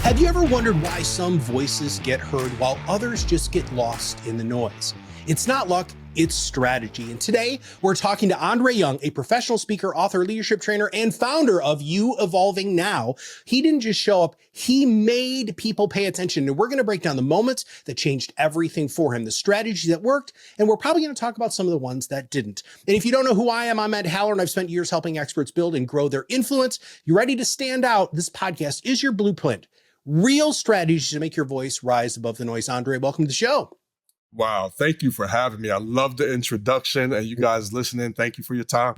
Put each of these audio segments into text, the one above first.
Have you ever wondered why some voices get heard while others just get lost in the noise? It's not luck, it's strategy. And today we're talking to Andre Young, a professional speaker, author, leadership trainer, and founder of You Evolving Now. He didn't just show up, he made people pay attention. And we're going to break down the moments that changed everything for him, the strategies that worked, and we're probably going to talk about some of the ones that didn't. And if you don't know who I am, I'm Ed Haller, and I've spent years helping experts build and grow their influence. You ready to stand out? This podcast is your blueprint. Real strategies to make your voice rise above the noise. Andre, welcome to the show. Wow. Thank you for having me. I love the introduction, and you guys listening, thank you for your time.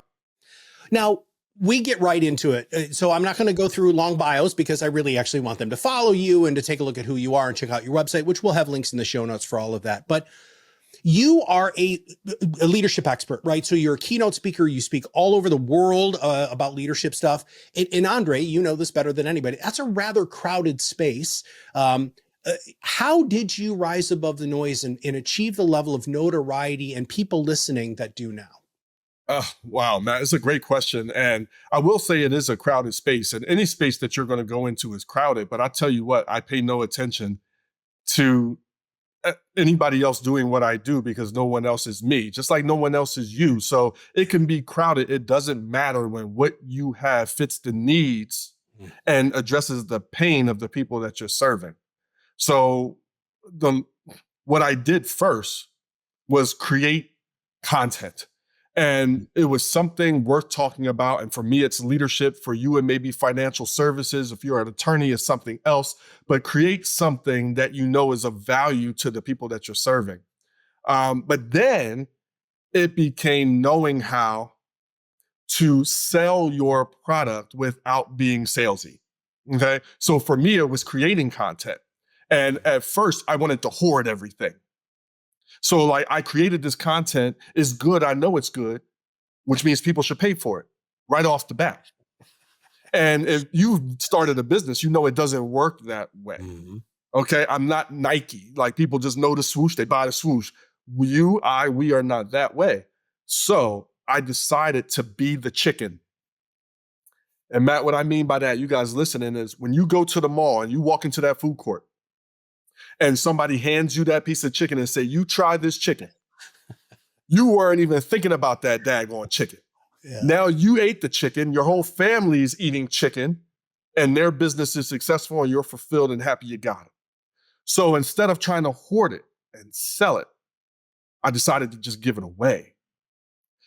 Now, we get right into it. So I'm not going to go through long bios because I really actually want them to follow you and to take a look at who you are and check out your website, which we'll have links in the show notes for all of that. But you are a leadership expert, right? So you're a keynote speaker. You speak all over the world about leadership stuff. And Andre, you know this better than anybody. That's a rather crowded space. How did you rise above the noise and achieve the level of notoriety and people listening that do now? Wow, Matt, it's a great question. And I will say it is a crowded space, and any space that you're going to go into is crowded. But I tell you what, I pay no attention to anybody else doing what I do because no one else is me, just like no one else is you. So it can be crowded. It doesn't matter when what you have fits the needs and addresses the pain of the people that you're serving. So what I did first was create content. And it was something worth talking about. And for me, it's leadership. For you, it may be financial services. If you're an attorney, it's something else. But create something that you know is of value to the people that you're serving. But then it became knowing how to sell your product without being salesy. Okay. So for me, it was creating content. And at first, I wanted to hoard everything. So like I created this content, it's good, I know it's good, which means people should pay for it right off the bat. And if you started a business, you know it doesn't work that way. Mm-hmm. Okay, I'm not Nike. Like people just know the swoosh, they buy the swoosh. We are not that way. So I decided to be the chicken. And Matt, what I mean by that, you guys listening, is when you go to the mall and you walk into that food court, and somebody hands you that piece of chicken and say, you try this chicken. You weren't even thinking about that daggone chicken. Yeah. Now you ate the chicken, your whole family is eating chicken, and their business is successful and you're fulfilled and happy you got it. So instead of trying to hoard it and sell it, I decided to just give it away.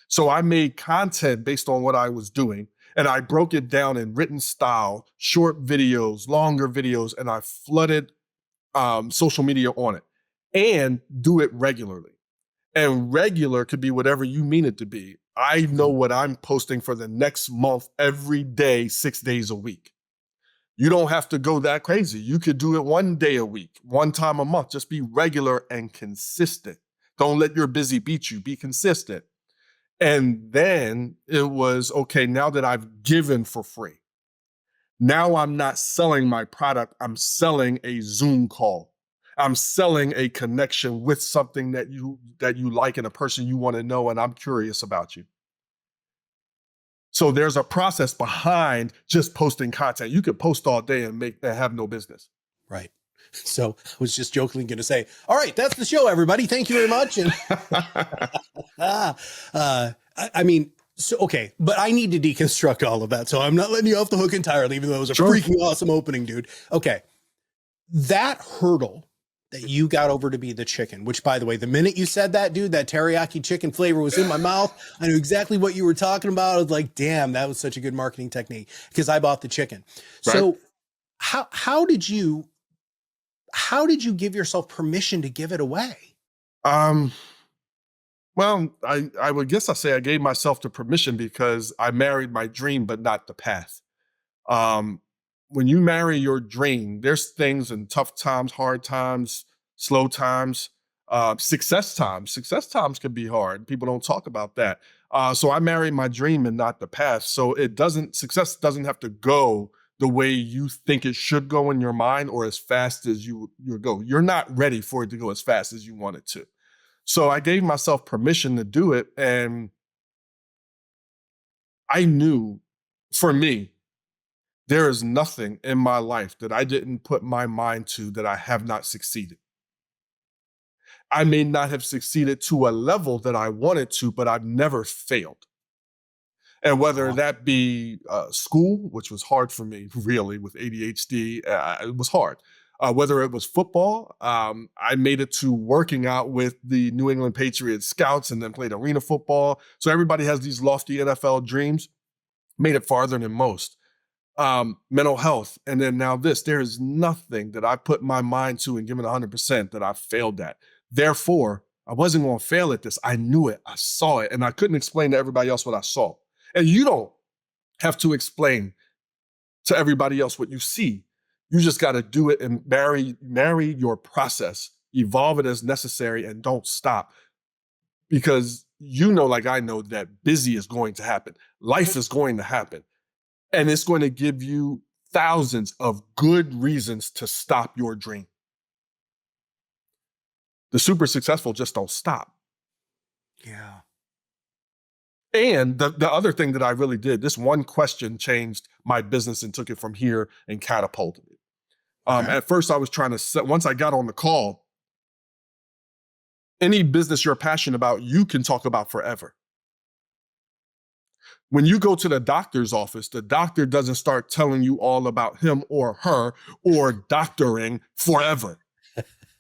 So I made content based on what I was doing, and I broke it down in written style, short videos, longer videos, and I flooded social media on it, and do it regularly. And regular could be whatever you mean it to be. I know what I'm posting for the next month, every day, 6 days a week. You don't have to go that crazy. You could do it 1 day a week, one time a month. Just be regular and consistent. Don't let your busy beat you. Be consistent. And then it was, okay, now that I've given for free, now I'm not selling my product, I'm selling a Zoom call. I'm selling a connection with something that you like and a person you want to know, and I'm curious about you. So there's a process behind just posting content. You could post all day and have no business. Right. So I was just jokingly going to say, all right, that's the show, everybody. Thank you very much. And So, okay, but I need to deconstruct all of that. So I'm not letting you off the hook entirely, even though it was a freaking awesome opening, dude. Okay. That hurdle that you got over to be the chicken, which, by the way, the minute you said that, dude, that teriyaki chicken flavor was in my mouth. I knew exactly what you were talking about. I was like, damn, that was such a good marketing technique because I bought the chicken. Right. So how did you give yourself permission to give it away? Well, I would guess I say I gave myself the permission because I married my dream, but not the path. When you marry your dream, there's things in tough times, hard times, slow times, success times. Success times can be hard. People don't talk about that. So I married my dream and not the path. So success doesn't have to go the way you think it should go in your mind or as fast as you go. You're not ready for it to go as fast as you want it to. So I gave myself permission to do it. And I knew for me, There is nothing in my life that I didn't put my mind to that I have not succeeded. I may not have succeeded to a level that I wanted to, but I've never failed. And whether Wow. that be school, which was hard for me, really, with ADHD, it was hard. Whether it was football, I made it to working out with the New England Patriots scouts and then played arena football. So everybody has these lofty NFL dreams, made it farther than most. Mental health, and then now this. There is nothing that I put my mind to and given 100% that I failed at. Therefore, I wasn't going to fail at this. I knew it. I saw it, and I couldn't explain to everybody else what I saw. And you don't have to explain to everybody else what you see. You just got to do it and marry your process, evolve it as necessary, and don't stop. Because you know, like I know, that busy is going to happen. Life is going to happen. And it's going to give you thousands of good reasons to stop your dream. The super successful just don't stop. Yeah. And the other thing that I really did, this one question changed my business and took it from here and catapulted it. Okay. At first, I was trying to set, once I got on the call, any business you're passionate about, you can talk about forever. When you go to the doctor's office, the doctor doesn't start telling you all about him or her or doctoring forever.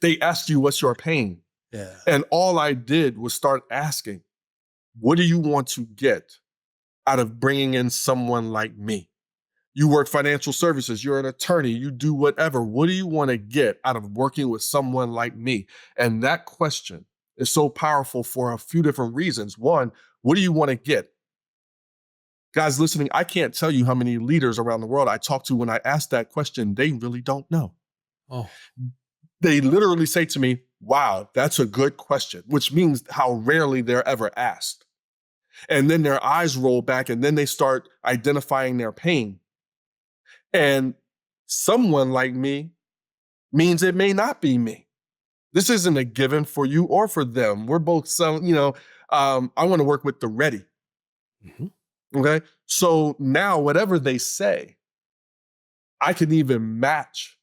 They ask you, what's your pain? Yeah. And all I did was start asking, what do you want to get out of bringing in someone like me? You work financial services, you're an attorney, you do whatever. What do you want to get out of working with someone like me? And that question is so powerful for a few different reasons. One, what do you want to get? Guys listening, I can't tell you how many leaders around the world I talk to when I ask that question, they really don't know. Oh. They literally say to me, wow, that's a good question, which means how rarely they're ever asked. And then their eyes roll back and then they start identifying their pain. And someone like me means it may not be me. This isn't a given for you or for them. We're both selling, I want to work with the ready. Mm-hmm. Okay. So now whatever they say, I can even match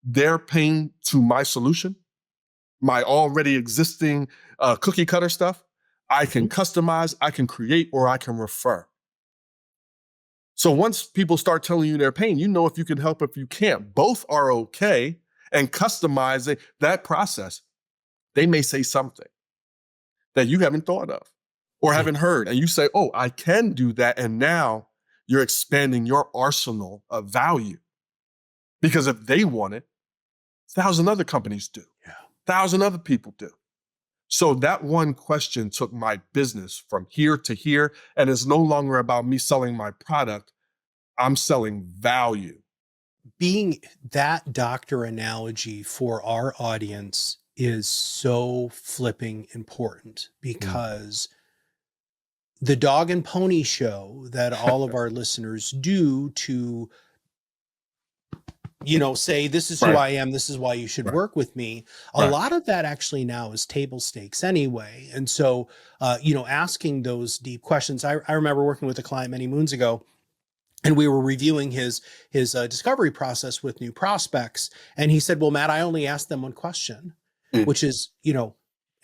their pain to my solution, my already existing cookie cutter stuff. I can customize, I can create, or I can refer. So once people start telling you their pain, you know if you can help, if you can't. Both are okay. And customizing that process, they may say something that you haven't thought of or haven't heard. And you say, oh, I can do that. And now you're expanding your arsenal of value. Because if they want it, 1,000 other companies do. Yeah. 1,000 other people do. So that one question took my business from here to here, and it's no longer about me selling my product. I'm selling value. Being that doctor analogy for our audience is so flipping important because the dog and pony show that all of our listeners do to say, this is who Right. I am, this is why you should Right. work with me. A Right. lot of that actually now is table stakes anyway. And so, asking those deep questions. I remember working with a client many moons ago, and we were reviewing his discovery process with new prospects. And he said, well, Matt, I only asked them one question, which is,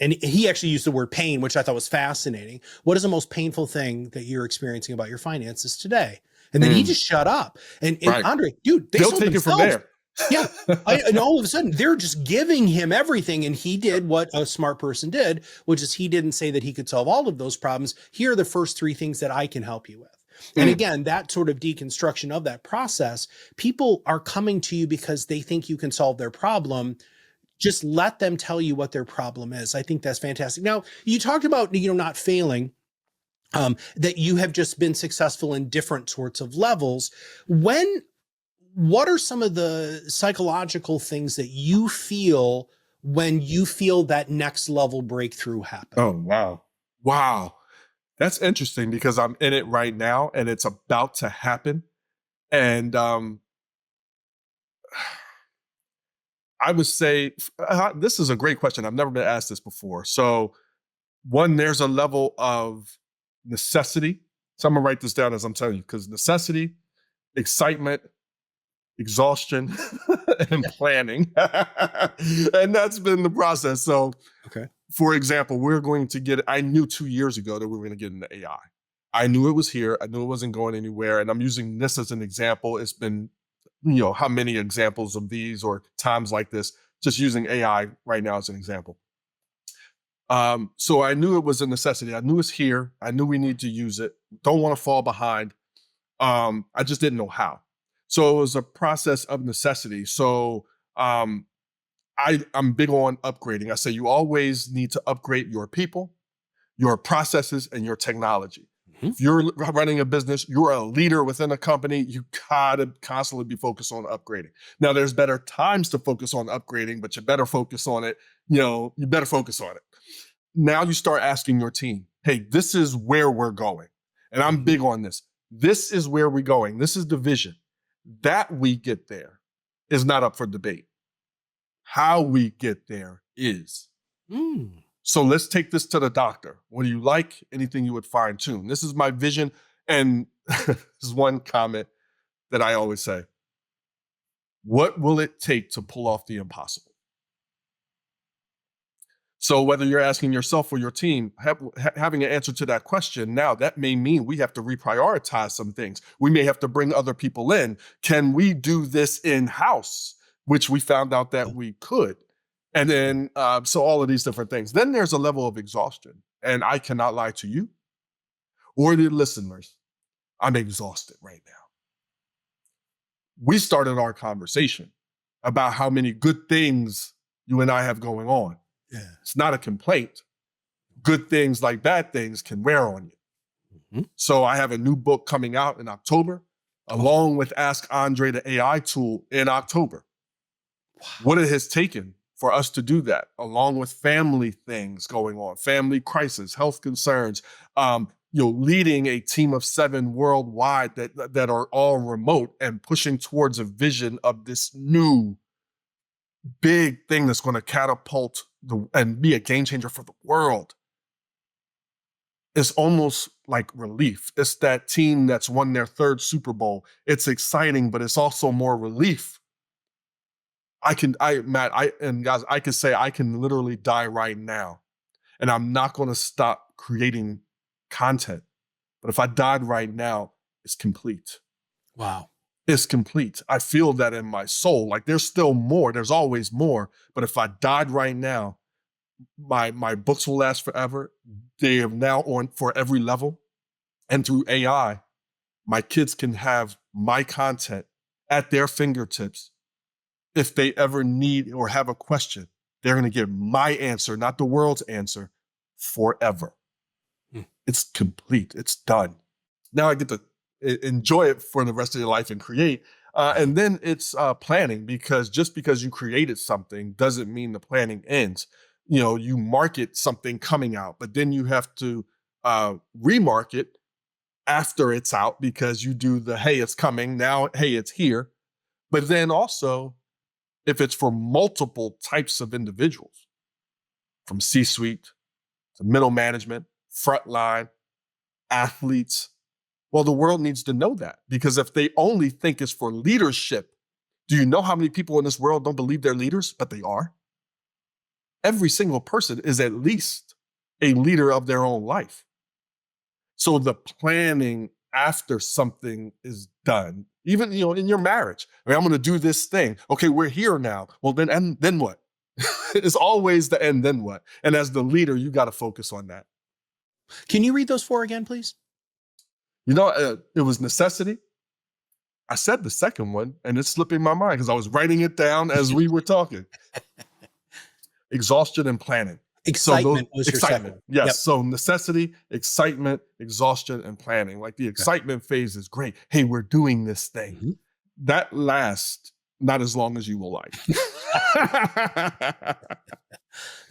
and he actually used the word pain, which I thought was fascinating. What is the most painful thing that you're experiencing about your finances today? And then he just shut up. And Right. Andre, dude, They'll take it from there. Yeah. And all of a sudden they're just giving him everything. And he did what a smart person did, which is he didn't say that he could solve all of those problems. Here are the first three things that I can help you with. And again, that sort of deconstruction of that process, people are coming to you because they think you can solve their problem. Just let them tell you what their problem is. I think that's fantastic. Now, you talked about, not failing. That you have just been successful in different sorts of levels. What are some of the psychological things that you feel when you feel that next level breakthrough happen? Oh, wow. Wow. That's interesting because I'm in it right now and it's about to happen. And I would say, this is a great question. I've never been asked this before. So one, there's a level of necessity. So I'm gonna write this down as I'm telling you, because necessity, excitement, exhaustion, and planning. And that's been the process. So, Okay. for example, I knew 2 years ago that we were going to get into AI. I knew it was here. I knew it wasn't going anywhere. And I'm using this as an example. It's been, how many examples of these or times like this, just using AI right now as an example. So I knew it was a necessity. I knew it's here. I knew we need to use it. Don't want to fall behind. I just didn't know how. So it was a process of necessity. So I'm big on upgrading. I say you always need to upgrade your people, your processes, and your technology. Mhm. If you're running a business, you're a leader within a company, you gotta constantly be focused on upgrading. Now, there's better times to focus on upgrading, but you better focus on it. You better focus on it. Now you start asking your team, hey, this is where we're going. And I'm big on this. This is where we're going. This is the vision. That we get there is not up for debate. How we get there is. Mm. So let's take this to the doctor. What do you like? Anything you would fine tune. This is my vision. And this is one comment that I always say. What will it take to pull off the impossible? So whether you're asking yourself or your team, having an answer to that question, now that may mean we have to reprioritize some things. We may have to bring other people in. Can we do this in-house? Which we found out that we could. And then, so all of these different things. Then there's a level of exhaustion. And I cannot lie to you or the listeners. I'm exhausted right now. We started our conversation about how many good things you and I have going on. Yeah. It's not a complaint. Good things like bad things can wear on you. Mm-hmm. So I have a new book coming out in October, along with Ask Andre the AI tool in October. Wow. What it has taken for us to do that, along with family things going on, family crisis, health concerns, leading a team of 7 worldwide that are all remote and pushing towards a vision of this new big thing that's going to catapult and be a game changer for the world. It's almost like relief. It's that team that's won their 3rd Super Bowl. It's exciting, but it's also more relief. Matt, guys, I can say I can literally die right now, and I'm not going to stop creating content. But if I died right now, it's complete. Wow. It's complete. I feel that in my soul. Like there's still more. There's always more. But if I died right now, my books will last forever. They are now on for every level. And through AI, my kids can have my content at their fingertips. If they ever need or have a question, they're going to get my answer, not the world's answer, forever. It's complete. It's done. Now I get to enjoy it for the rest of your life and create. And then it's planning, because just because you created something doesn't mean the planning ends. You market something coming out, but then you have to remarket after it's out, because you do the, hey, it's coming now, hey, it's here. But then also, if it's for multiple types of individuals, from C-suite to middle management, frontline, athletes, well, the world needs to know that, because if they only think it's for leadership, do you know how many people in this world don't believe they're leaders, but they are? Every single person is at least a leader of their own life. So the planning after something is done, even in your marriage, I'm going to do this thing. Okay, we're here now. Well, then what? It's always the end. Then what? And as the leader, you got to focus on that. Can you read those 4 again, please? It was necessity. I said the second one, and it's slipping my mind because I was writing it down as we were talking. Exhaustion and planning. Excitement was your second one. Yes. Yep. So necessity, excitement, exhaustion, and planning. Like the excitement phase is great. Hey, we're doing this thing. Mm-hmm. That lasts not as long as you will like.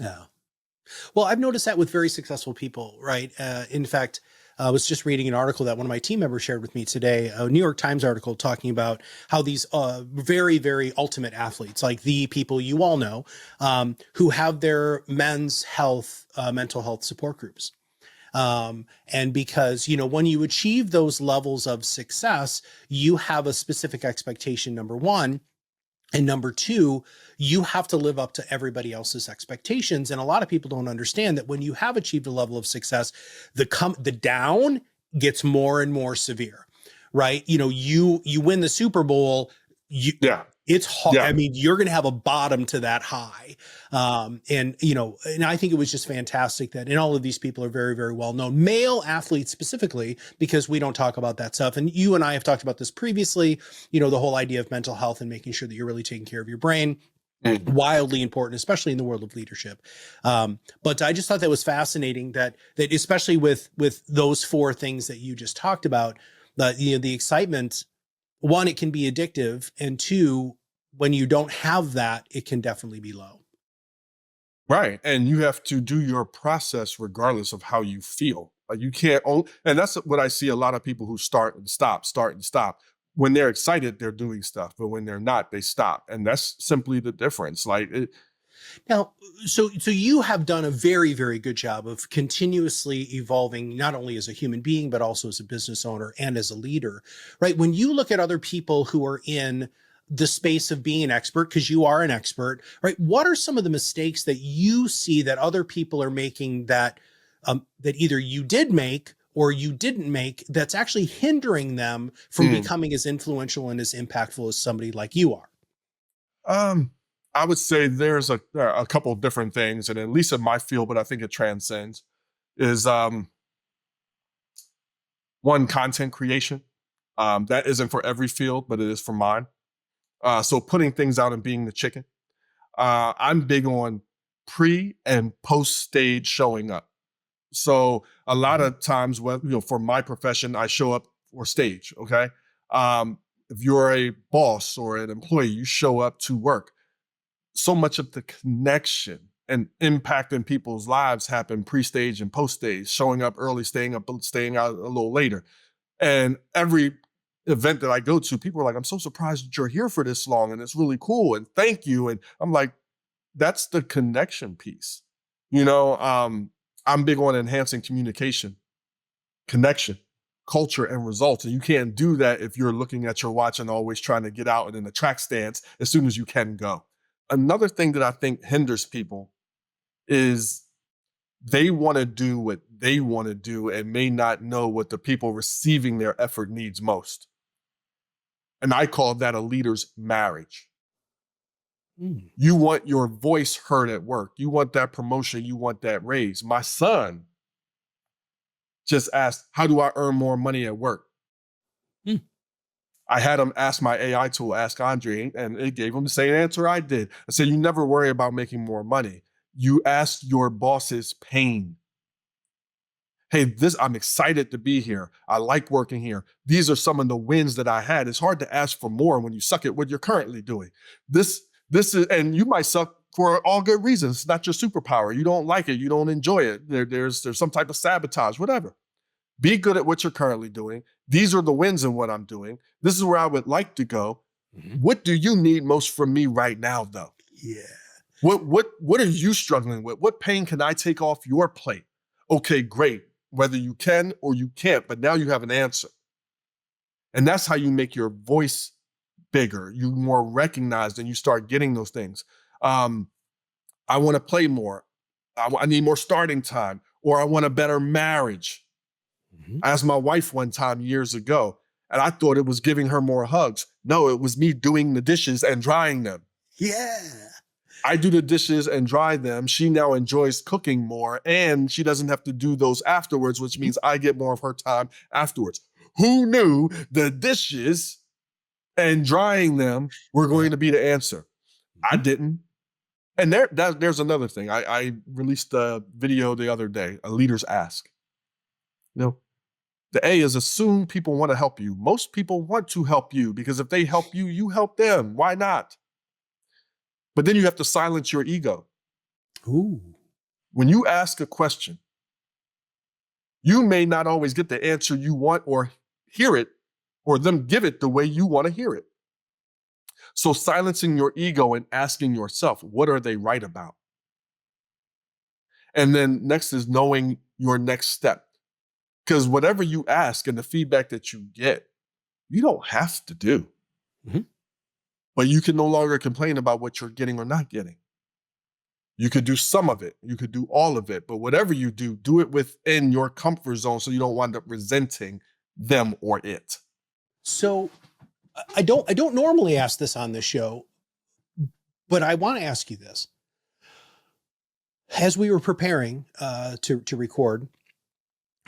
Yeah. Well, I've noticed that with very successful people, right? In fact, I was just reading an article that one of my team members shared with me today, a New York Times article talking about how these very, very ultimate athletes, like the people you all know, who have their men's health, mental health support groups. And because, when you achieve those levels of success, you have a specific expectation, number one. And number two, you have to live up to everybody else's expectations. And a lot of people don't understand that when you have achieved a level of success, the down gets more and more severe, right? You win the Super Bowl, Yeah. it's hard. Yeah. I mean, you're going to have a bottom to that high. And I think it was just fantastic that, and all of these people are very, very well known, male athletes specifically, because we don't talk about that stuff. And you and I have talked about this previously, the whole idea of mental health and making sure that you're really taking care of your brain. Wildly important, especially in the world of leadership. But I just thought that was fascinating that especially with those four things that you just talked about, the excitement, one, it can be addictive, and two, when you don't have that, it can definitely be low. Right. And you have to do your process regardless of how you feel. Like you can't and that's what I see a lot of people who start and stop. When they're excited, they're doing stuff, but when they're not, they stop. And that's simply the difference. Now, so you have done a very, very good job of continuously evolving, not only as a human being, but also as a business owner and as a leader, right? When you look at other people who are in the space of being an expert, because you are an expert, right? What are some of the mistakes that you see that other people are making that either you did make or you didn't make, that's actually hindering them from becoming as influential and as impactful as somebody like you are? I would say there's a couple of different things, and at least in my field, but I think it transcends, is one, content creation. That isn't for every field, but it is for mine. So putting things out and being the chicken. I'm big on pre and post stage showing up. So a lot of times, for my profession, I show up for stage. Okay, if you're a boss or an employee, you show up to work. So much of the connection and impact in people's lives happen pre-stage and post-stage, showing up early, staying out a little later. And every event that I go to, people are like, I'm so surprised that you're here for this long and it's really cool and thank you. And I'm like, that's the connection piece. I'm big on enhancing communication, connection, culture, and results. And you can't do that if you're looking at your watch and always trying to get out and in a track stance as soon as you can go. Another thing that I think hinders people is they want to do what they want to do and may not know what the people receiving their effort needs most. And I call that a leader's marriage. You want your voice heard at work. You want that promotion. You want that raise. My son just asked, how do I earn more money at work? I had him ask my AI tool, Ask Andre, and it gave him the same answer I did. I said, you never worry about making more money. You ask your boss's pain. Hey, I'm excited to be here. I like working here. These are some of the wins that I had. It's hard to ask for more when you suck at what you're currently doing. This is, and you might suck for all good reasons. It's not your superpower. You don't like it. You don't enjoy it. There's some type of sabotage, whatever. Be good at what you're currently doing. These are the wins in what I'm doing. This is where I would like to go. What do you need most from me right now, though? Yeah. What are you struggling with? What pain can I take off your plate? Okay, great. Whether you can or you can't, but now you have an answer. And that's how you make your voice bigger. You more recognized and you start getting those things. I want to play more. I need more starting time, or I want a better marriage. I asked my wife one time years ago, and I thought it was giving her more hugs. No, it was me doing the dishes and drying them. Yeah. I do the dishes and dry them. She now enjoys cooking more, and she doesn't have to do those afterwards, which means I get more of her time afterwards. Who knew the dishes and drying them were going to be the answer? I didn't. And there's another thing. I released a video the other day, a leader's ask. The A is assume people want to help you. Most people want to help you because if they help you, you help them. Why not? But then you have to silence your ego. Ooh. When you ask a question, you may not always get the answer you want or hear it or them give it the way you want to hear it. So silencing your ego and asking yourself, what are they right about? And then next is knowing your next step. Because whatever you ask and the feedback that you get, you don't have to do. Mhm. But you can no longer complain about what you're getting or not getting. You could do some of it. You could do all of it. But whatever you do it within your comfort zone so you don't wind up resenting them or it. So I don't normally ask this on this show, but I want to ask you this. As we were preparing to record,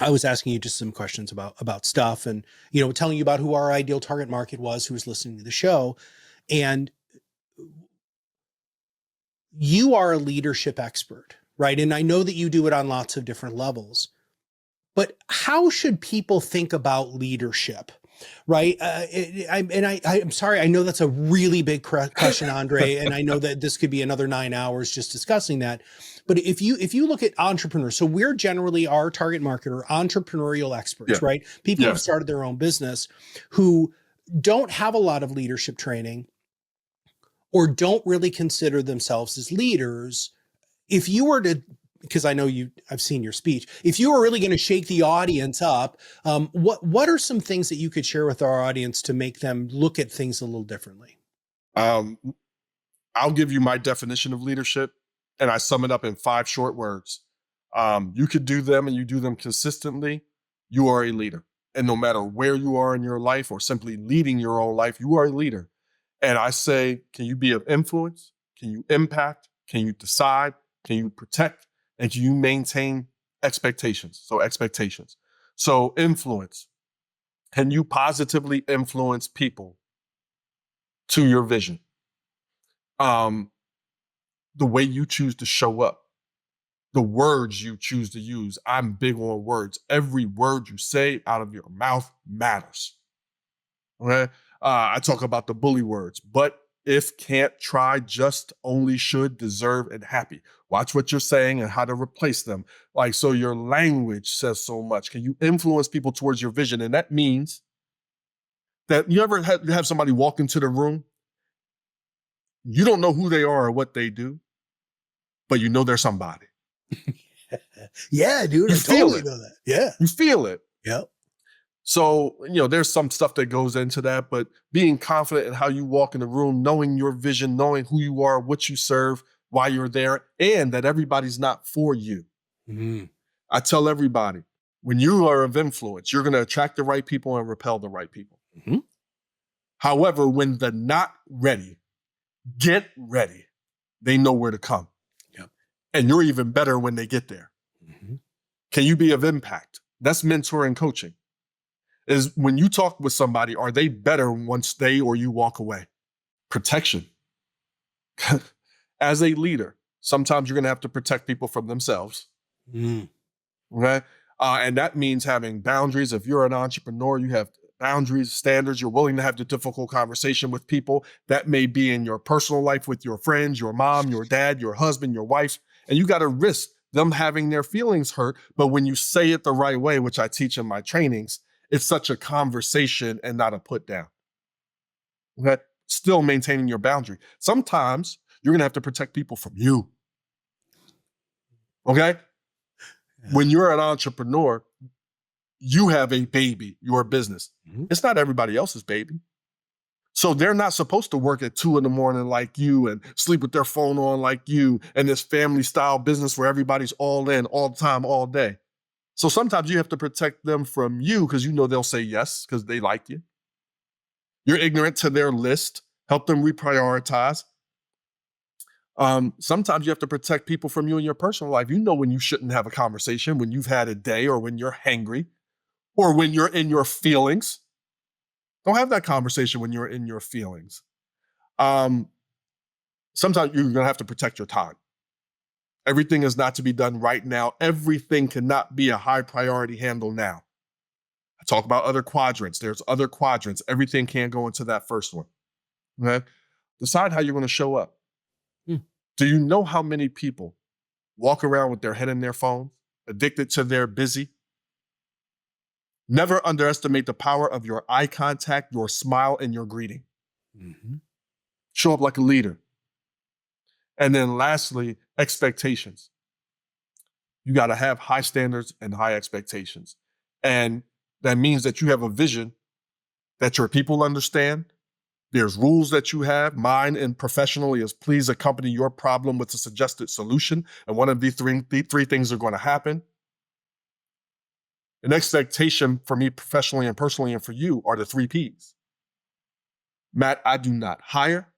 I was asking you just some questions about stuff, and telling you about who our ideal target market was, who was listening to the show. And you are a leadership expert, right? And I know that you do it on lots of different levels. But how should people think about leadership? Right. I'm sorry. I know that's a really big question, Andre, and I know that this could be another 9 hours just discussing that. But if you look at entrepreneurs, so we're generally, our target market are entrepreneurial experts, Yeah. right? People Yeah. who've started their own business who don't have a lot of leadership training or don't really consider themselves as leaders. If you were to, because I know I've seen your speech. If you were really going to shake the audience up, what are some things that you could share with our audience to make them look at things a little differently? I'll give you my definition of leadership, and I sum it up in 5 short words. You could do them and you do them consistently, you are a leader. And no matter where you are in your life or simply leading your own life, you are a leader. And I say, can you be of influence? Can you impact? Can you decide? Can you protect? And can you maintain expectations? So expectations. So influence. Can you positively influence people to your vision? The way you choose to show up, the words you choose to use. I'm big on words. Every word you say out of your mouth matters. Okay. I talk about the bully words, but if, can't, try, just, only, should, deserve, and happy. Watch what you're saying and how to replace them. Like, so your language says so much. Can you influence people towards your vision? And that means that you ever have somebody walk into the room, you don't know who they are or what they do, but you know they're somebody. Yeah, dude, You I feel totally it. know that. Yeah. You feel it. Yep. So, there's some stuff that goes into that, but being confident in how you walk in the room, knowing your vision, knowing who you are, what you serve, why you're there, and that everybody's not for you. Mm-hmm. I tell everybody, when you are of influence, you're going to attract the right people and repel the right people. Mm-hmm. However, when they're not ready, get ready. They know where to come. Yep. And you're even better when they get there. Mm-hmm. Can you be of impact? That's mentoring coaching. Is when you talk with somebody, are they better once they or you walk away? Protection. As a leader, sometimes you're going to have to protect people from themselves. Mm. Okay. And that means having boundaries. If you're an entrepreneur, you have boundaries, standards. You're willing to have the difficult conversation with people. That may be in your personal life with your friends, your mom, your dad, your husband, your wife. And you got to risk them having their feelings hurt. But when you say it the right way, which I teach in my trainings, it's such a conversation and not a put down. Okay. Still maintaining your boundary. Sometimes you're going to have to protect people from you. Okay. Yeah. When you're an entrepreneur, you have a baby, your business. Mm-hmm. It's not everybody else's baby. So they're not supposed to work at 2 a.m. like you and sleep with their phone on like you and this family style business where everybody's all in all the time, all day. So sometimes you have to protect them from you because you know they'll say yes because they like you. You're ignorant to their list. Help them reprioritize. Sometimes you have to protect people from you in your personal life. You know when you shouldn't have a conversation, when you've had a day or when you're hangry or when you're in your feelings. Don't have that conversation when you're in your feelings. Sometimes you're going to have to protect your time. Everything is not to be done right now. Everything cannot be a high priority handle now. I talk about other quadrants. There's other quadrants. Everything can't go into that first one. Okay? Decide how you're going to show up. Do you know how many people walk around with their head in their phone, addicted to their busy? Never underestimate the power of your eye contact, your smile, and your greeting. Mm-hmm. Show up like a leader. And then lastly, expectations. You got to have high standards and high expectations. And that means that you have a vision that your people understand. There's rules that you have. Mine and professionally is please accompany your problem with a suggested solution. And one of the three things are going to happen. An expectation for me professionally and personally and for you are the 3 Ps. Matt, I do not hire,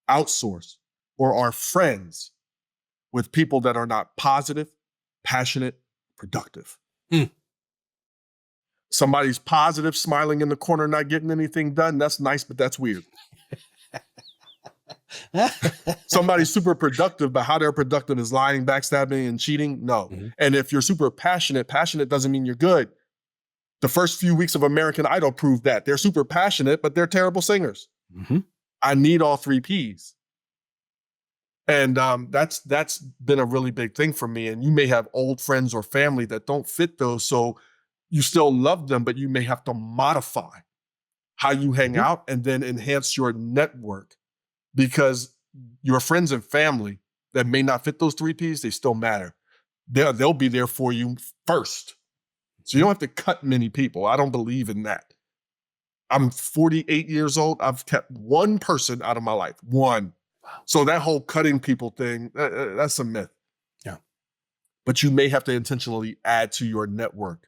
outsource, or are friends with people that are not positive, passionate, productive. Hmm. Somebody's positive, smiling in the corner, not getting anything done. That's nice, but that's weird. Somebody's super productive, but how they're productive is lying, backstabbing, and cheating. No. Mhm. And if you're super passionate doesn't mean you're good. The first few weeks of American Idol proved that. They're super passionate, but they're terrible singers. Mm-hmm. I need all 3 Ps. And that's been a really big thing for me. And you may have old friends or family that don't fit those. So you still love them, but you may have to modify how you hang out and then enhance your network, because your friends and family that may not fit those 3 Ps, they still matter. They'll be there for you first. So you don't have to cut many people. I don't believe in that. I'm 48 years old. I've kept one person out of my life. One. Wow. So that whole cutting people thing, that's a myth. Yeah. But you may have to intentionally add to your network,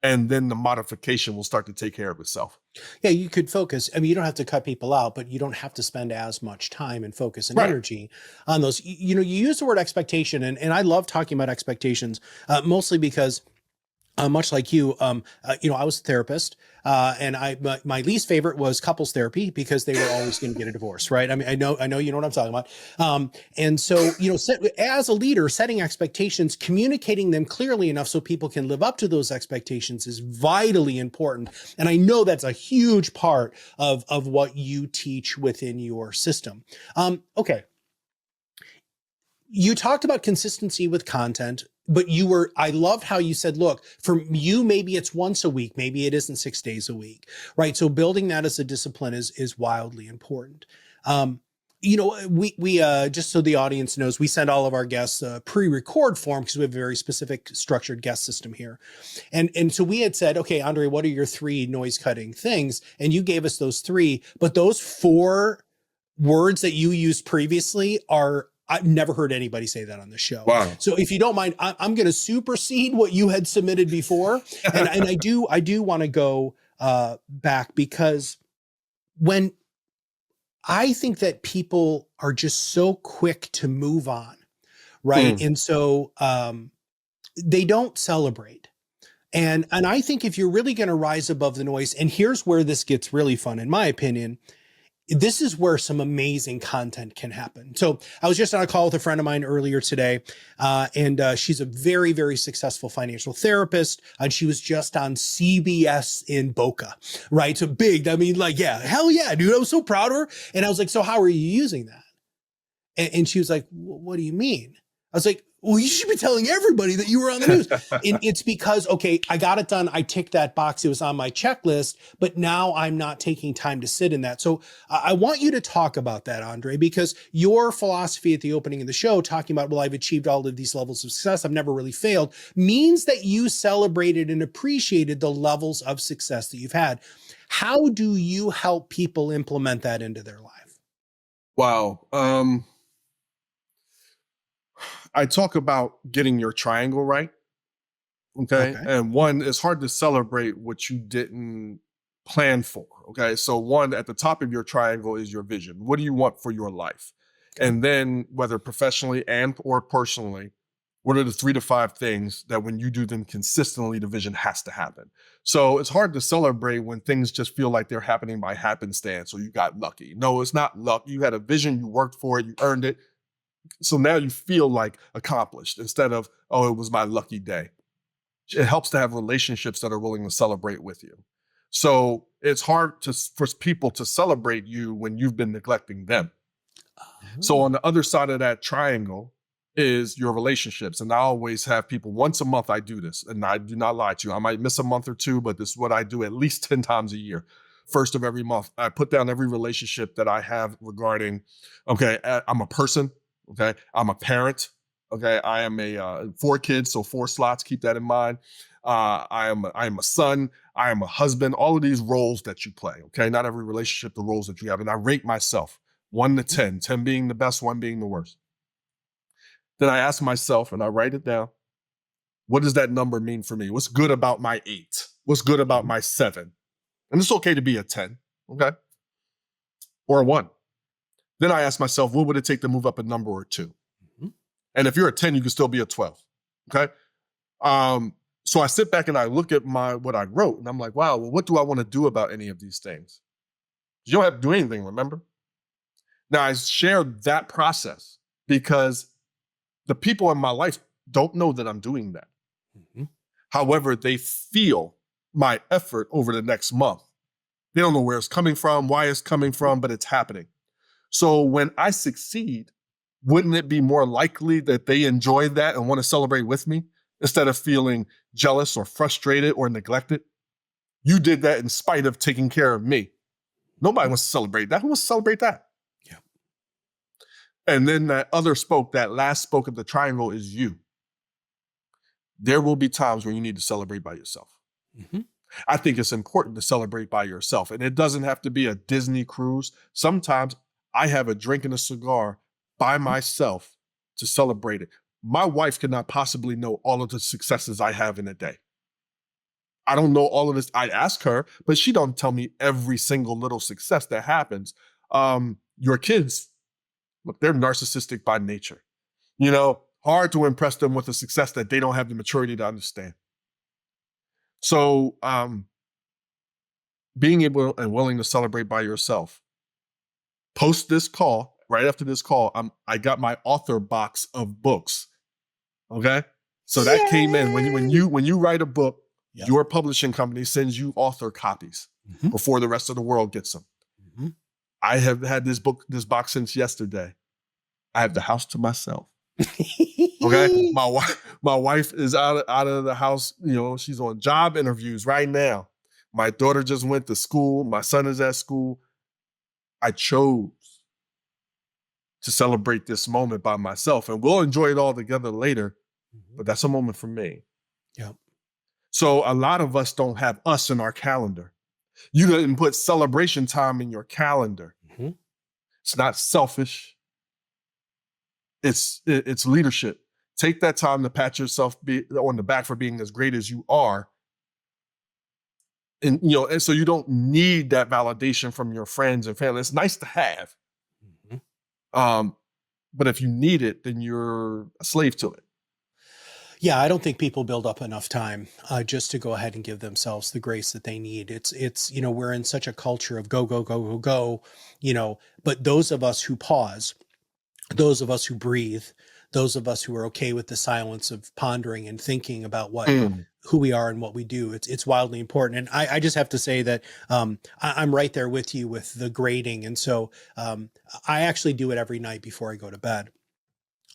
and then the modification will start to take care of itself. Yeah, you could focus. I mean, you don't have to cut people out, but you don't have to spend as much time and focus and Right. energy on those. You use the word expectation, and I love talking about expectations, mostly because much like you, I was a therapist, and my least favorite was couples therapy because they were always going to get a divorce, right? I mean, I know, you know what I'm talking about. And so, as a leader, setting expectations, communicating them clearly enough so people can live up to those expectations is vitally important. And I know that's a huge part of what you teach within your system. Okay. You talked about consistency with content, but I loved how you said, look, for you, maybe it's once a week, maybe it isn't 6 days a week, right? So building that as a discipline is wildly important. We just so the audience knows, we send all of our guests a pre-record form because we have a very specific structured guest system here. And so we had said, okay, Andre, what are your 3 noise cutting things? And you gave us those 3, but those 4 words that you used previously I've never heard anybody say that on the show. Wow. So if you don't mind, I'm going to supersede what you had submitted before. And I do want to go back, because when I think that people are just so quick to move on, right? And so they don't celebrate. And I think if you're really going to rise above the noise, and here's where this gets really fun, in my opinion, this is where some amazing content can happen. So I was just on a call with a friend of mine earlier today, and she's a very, very successful financial therapist, and she was just on CBS in Boca, right? So big. I mean, like, yeah, hell yeah, dude. I was so proud of her. And I was like, so how are you using that? And she was like, what do you mean? I was like, well, you should be telling everybody that you were on the news. And it's because, okay, I got it done. I ticked that box. It was on my checklist, but now I'm not taking time to sit in that. So I want you to talk about that, Andre, because your philosophy at the opening of the show, talking about, well, I've achieved all of these levels of success, I've never really failed, means that you celebrated and appreciated the levels of success that you've had. How do you help people implement that into their life? Wow. I talk about getting your triangle right. Okay. And one, it's hard to celebrate what you didn't plan for. Okay. So one, at the top of your triangle is your vision. What do you want for your life? Okay. And then whether professionally and or personally, what are the 3 to 5 things that when you do them consistently, the vision has to happen? So it's hard to celebrate when things just feel like they're happening by happenstance or you got lucky. No, it's not luck. You had a vision, you worked for it, you earned it. So now you feel like accomplished instead of, oh, it was my lucky day. It helps to have relationships that are willing to celebrate with you. So it's hard for people to celebrate you when you've been neglecting them. So on the other side of that triangle is your relationships. And I always have people, once a month I do this, and I do not lie to you. I might miss a month or 2, but this is what I do at least 10 times a year. First of every month, I put down every relationship that I have regarding, okay, I'm a person. Okay, I'm a parent. Okay, I am 4 kids, so 4 slots. Keep that in mind. I am a son. I am a husband. All of these roles that you play. Okay, not every relationship, the roles that you have, and I rate myself 1 to 10, 10 being the best, 1 being the worst. Then I ask myself, and I write it down. What does that number mean for me? What's good about my 8? What's good about my 7? And it's okay to be a 10, okay, or a 1. Then I ask myself, what would it take to move up a number or 2? And if you're a 10, you can still be a 12. Okay. So I sit back and I look at what I wrote, and I'm like, wow, well, what do I want to do about any of these things? You don't have to do anything, remember? Now I share that process because the people in my life don't know that I'm doing that. However, they feel my effort over the next month. They don't know where it's coming from, why it's coming from, but it's happening. So when I succeed, wouldn't it be more likely that they enjoy that and want to celebrate with me instead of feeling jealous or frustrated or neglected? You did that in spite of taking care of me. Nobody wants to celebrate that. Who wants to celebrate that? Yeah. And then that last spoke of the triangle is you. There will be times where you need to celebrate by yourself. I think it's important to celebrate by yourself. And it doesn't have to be a Disney cruise. Sometimes I have a drink and a cigar by myself to celebrate it. My wife cannot possibly know all of the successes I have in a day. I don't know all of this. I ask her, but she don't tell me every single little success that happens. Your kids, look, they're narcissistic by nature. Hard to impress them with a success that they don't have the maturity to understand. So being able and willing to celebrate by yourself. Post this call, right after this call, I got my author box of books. Okay? So that came in. When you write a book, your publishing company sends you author copies before the rest of the world gets them. I have had this box since yesterday. I have the house to myself. Okay? My wife is out of the house. She's on job interviews right now. My daughter just went to school. My son is at school. I chose to celebrate this moment by myself, and we'll enjoy it all together later. But that's a moment for me. Yeah. So a lot of us don't have us in our calendar. You didn't put celebration time in your calendar. It's not selfish. It's leadership. Take that time to pat yourself on the back for being as great as you are. And so you don't need that validation from your friends and family. It's nice to have. But if you need it, then you're a slave to it. Yeah, I don't think people build up enough time just to go ahead and give themselves the grace that they need. It's we're in such a culture of go, go, go, go, go, but those of us who pause, those of us who breathe, those of us who are okay with the silence of pondering and thinking about who we are and what we do, it's wildly important. And I just have to say that I'm right there with you with the grading. And so I actually do it every night before I go to bed.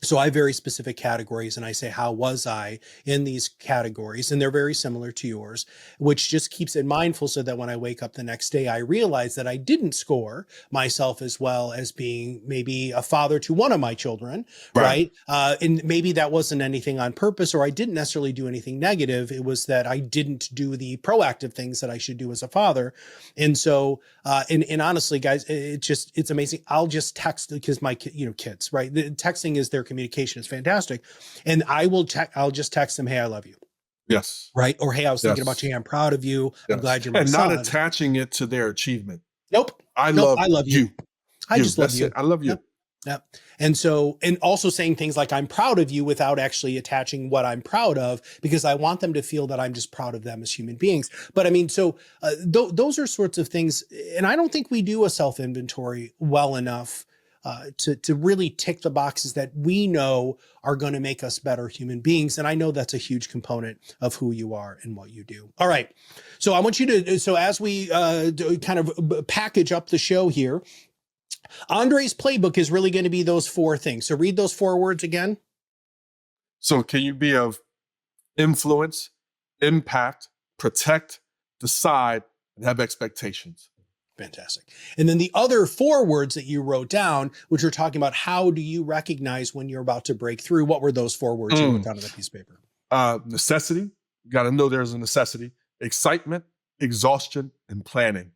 So I have very specific categories, and I say, how was I in these categories? And they're very similar to yours, which just keeps it mindful so that when I wake up the next day, I realize that I didn't score myself as well as being maybe a father to one of my children, right? And maybe that wasn't anything on purpose, or I didn't necessarily do anything negative. It was that I didn't do the proactive things that I should do as a father. And so, and honestly, guys, it's amazing. I'll just text because my kids, right? The texting is their communication is fantastic. And I'll just text them, hey, I love you. Yes. Right. Or, hey, I was thinking about you. Hey, I'm proud of you. I'm glad you're my son. And not attaching it to their achievement. Nope. I love you. I just love you. I love you. Yep. And also saying things like, I'm proud of you without actually attaching what I'm proud of, because I want them to feel that I'm just proud of them as human beings. But I mean, so those are sorts of things. And I don't think we do a self-inventory well enough to really tick the boxes that we know are going to make us better human beings. And I know that's a huge component of who you are and what you do. All right. So I want you to, so as we kind of package up the show here, Andre's playbook is really going to be those 4 things. So read those 4 words again. So can you be of influence, impact, protect, decide, and have expectations? Fantastic. And then the other 4 words that you wrote down, which are talking about how do you recognize when you're about to break through? What were those 4 words you wrote down on that piece of paper? Necessity, You got to know there's a necessity, excitement, exhaustion, and planning.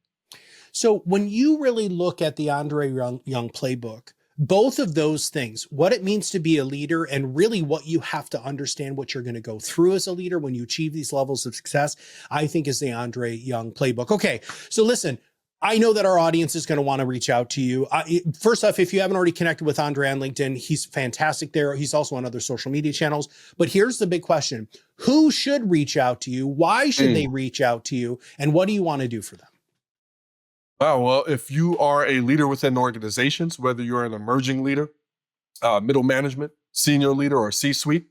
So when you really look at the Andre Young playbook, both of those things, what it means to be a leader and really what you have to understand, what you're going to go through as a leader when you achieve these levels of success, I think is the Andre Young playbook. Okay, so listen, I know that our audience is going to want to reach out to you. First off, if you haven't already connected with Andre on LinkedIn, he's fantastic there. He's also on other social media channels. But here's the big question. Who should reach out to you? Why should they reach out to you? And what do you want to do for them? Oh, well, if you are a leader within organizations, whether you're an emerging leader, middle management, senior leader, or C-suite,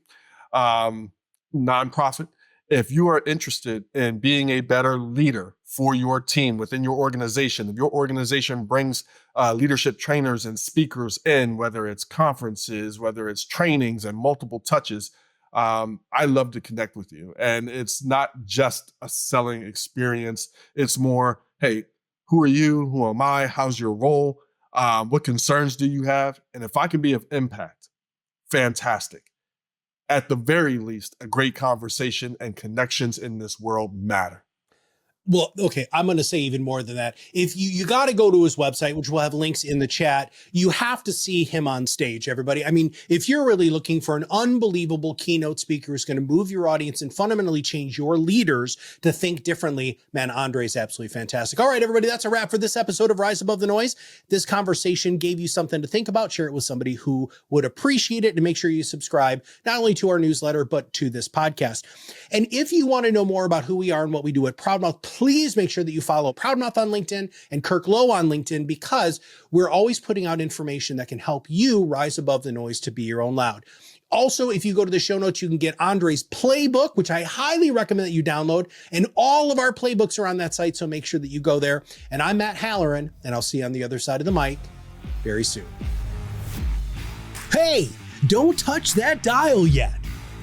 nonprofit, if you are interested in being a better leader for your team within your organization, if your organization brings leadership trainers and speakers in, whether it's conferences, whether it's trainings and multiple touches, I love to connect with you. And it's not just a selling experience. It's more, hey, who are you? Who am I? How's your role? What concerns do you have? And if I can be of impact, fantastic. At the very least, a great conversation and connections in this world matter. Well, okay, I'm going to say even more than that. If you got to go to his website, which we'll have links in the chat, you have to see him on stage, everybody. I mean, if you're really looking for an unbelievable keynote speaker who's going to move your audience and fundamentally change your leaders to think differently, man, Andre's absolutely fantastic. All right, everybody, that's a wrap for this episode of Rise Above the Noise. This conversation gave you something to think about. Share it with somebody who would appreciate it, and make sure you subscribe not only to our newsletter, but to this podcast. And if you want to know more about who we are and what we do at ProudMouth, please make sure that you follow ProudMouth on LinkedIn and Kirk Lowe on LinkedIn, because we're always putting out information that can help you rise above the noise to be your own loud. Also, if you go to the show notes, you can get Andre's playbook, which I highly recommend that you download. And all of our playbooks are on that site, so make sure that you go there. And I'm Matt Halloran, and I'll see you on the other side of the mic very soon. Hey, don't touch that dial yet.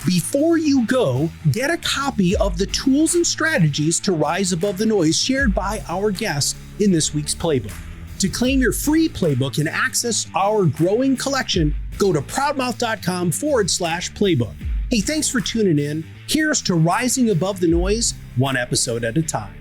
Before you go, get a copy of the tools and strategies to rise above the noise shared by our guests in this week's playbook. To claim your free playbook and access our growing collection, go to proudmouth.com/playbook. Hey, thanks for tuning in. Here's to rising above the noise, one episode at a time.